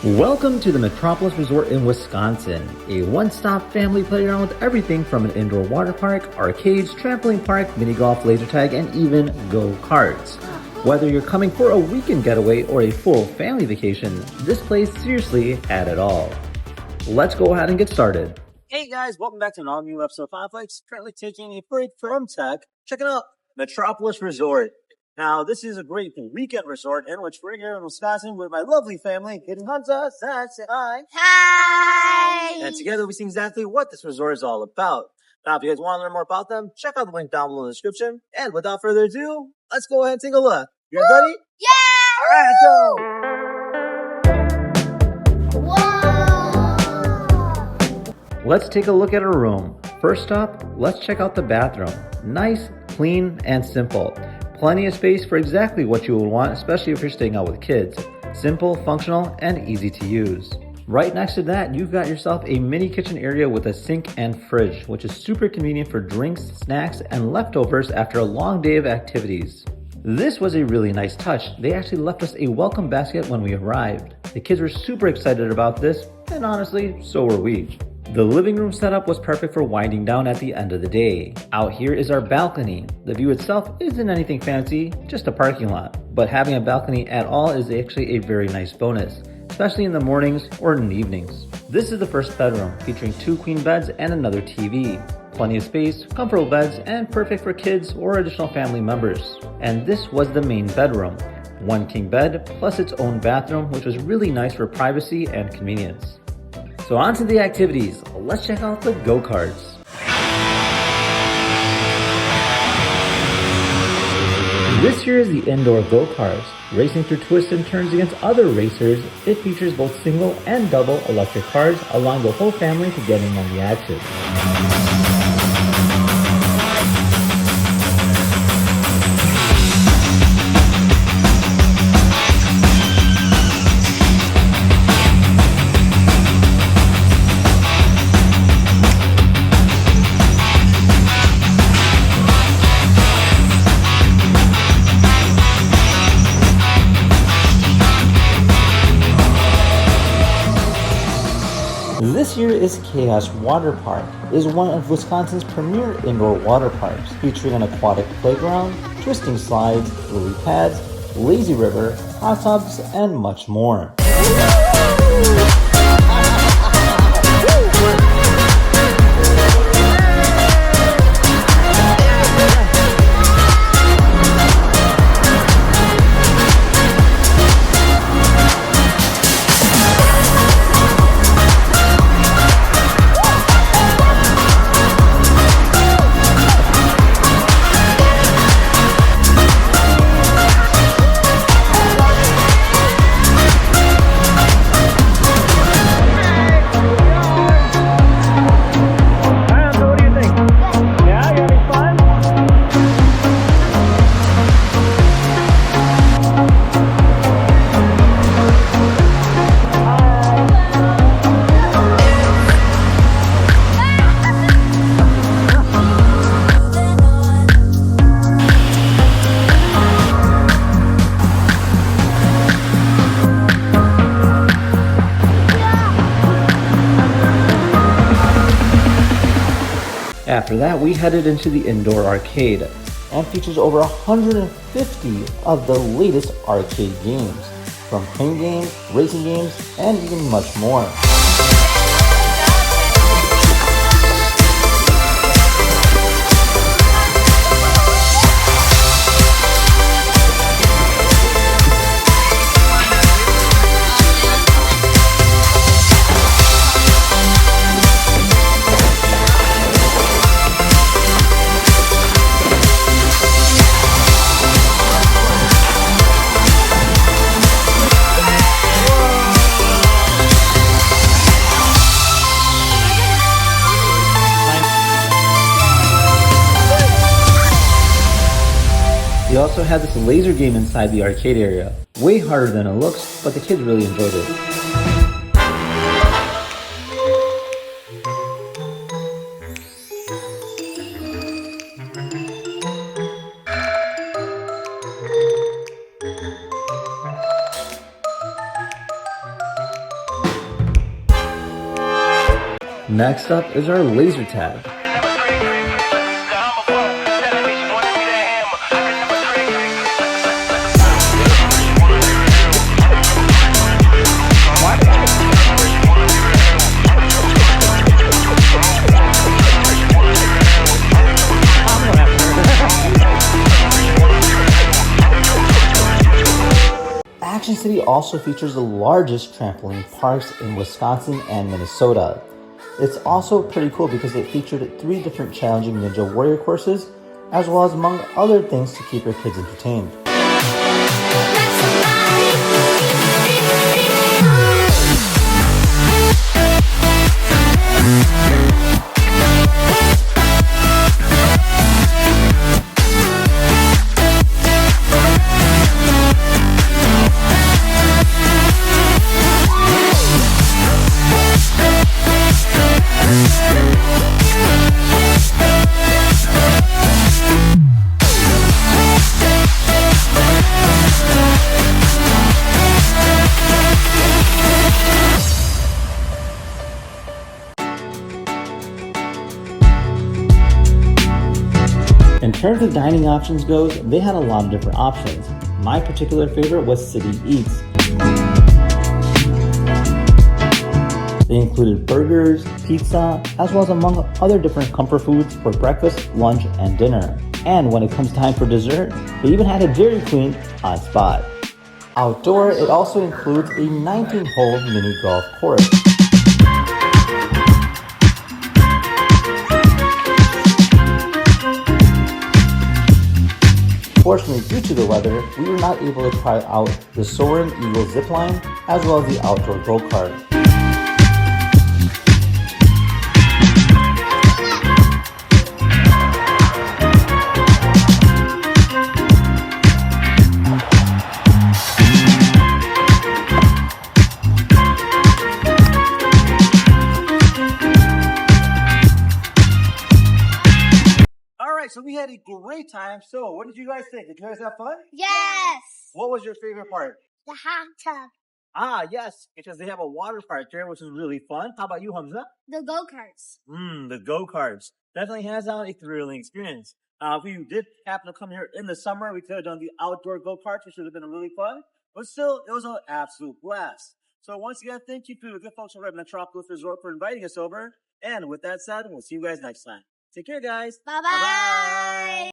Welcome to the Metropolis Resort in Wisconsin, a one-stop family playground with everything from an indoor water park, arcades, trampoline park, mini golf, laser tag, and even go-karts. Whether you're coming for a weekend getaway or a full family vacation, this place seriously had it all. Let's go ahead and get started. Hey guys, welcome back to an all-new episode of Five Lakes. Currently taking a break from tech, checking out Metropolis Resort. Now, this is a great weekend resort in which we're here in Wisconsin with my lovely family, Kid and Hunter. Say hi. Hi! And together we see exactly what this resort is all about. Now, if you guys want to learn more about them, check out the link down below in the description. And without further ado, let's go ahead and take a look. You guys ready? Yeah! All right, let's go! Whoa! Let's take a look at our room. First up, let's check out the bathroom. Nice, clean, and simple. Plenty of space for exactly what you would want, especially if you're staying out with kids. Simple, functional, and easy to use. Right next to that, you've got yourself a mini kitchen area with a sink and fridge, which is super convenient for drinks, snacks, and leftovers after a long day of activities. This was a really nice touch. They actually left us a welcome basket when we arrived. The kids were super excited about this, and honestly, so were we. The living room setup was perfect for winding down at the end of the day. Out here is our balcony. The view itself isn't anything fancy, just a parking lot. But having a balcony at all is actually a very nice bonus, especially in the mornings or in the evenings. This is the first bedroom, featuring 2 queen beds and another TV. Plenty of space, comfortable beds, and perfect for kids or additional family members. And this was the main bedroom. 1 king bed plus its own bathroom, which was really nice for privacy and convenience. So on to the activities. Let's check out the go-karts. This here is the indoor go-karts. Racing through twists and turns against other racers, it features both single and double electric cars, allowing the whole family to get in on the action. This here is Chaos Water Park. It is one of Wisconsin's premier indoor water parks, featuring an aquatic playground, twisting slides, lily pads, lazy river, hot tubs, and much more. After that, we headed into the indoor arcade and features over 150 of the latest arcade games, from crane games, racing games, and even much more. We also had this laser game inside the arcade area. Way harder than it looks, but the kids really enjoyed it. Next up is our laser tag. Action City also features the largest trampoline parks in Wisconsin and Minnesota. It's also pretty cool because it featured 3 different challenging Ninja Warrior courses, as well as among other things to keep your kids entertained. In terms of dining options goes, they had a lot of different options. My particular favorite was City Eats. They included burgers, pizza, as well as among other different comfort foods for breakfast, lunch, and dinner. And when it comes time for dessert, they even had a Dairy Queen on spot. Outdoor, it also includes a 19-hole mini golf course. Fortunately, due to the weather, we were not able to try out the Soaring Eagle zipline as well as the outdoor go-kart. So we had a great time. So what did you guys think? Did you guys have fun? Yes. What was your favorite part? The hot tub. Ah, yes, because they have a water park there, which is really fun. How about you, Hamza? The go-karts. The go-karts. Definitely has out a thrilling experience. If we did happen to come here in the summer, we could have done the outdoor go-karts, which would have been really fun. But still, it was an absolute blast. So once again, thank you to the good folks over at Metropolis Resort for inviting us over. And with that said, we'll see you guys next time. Take care, guys. Bye-bye.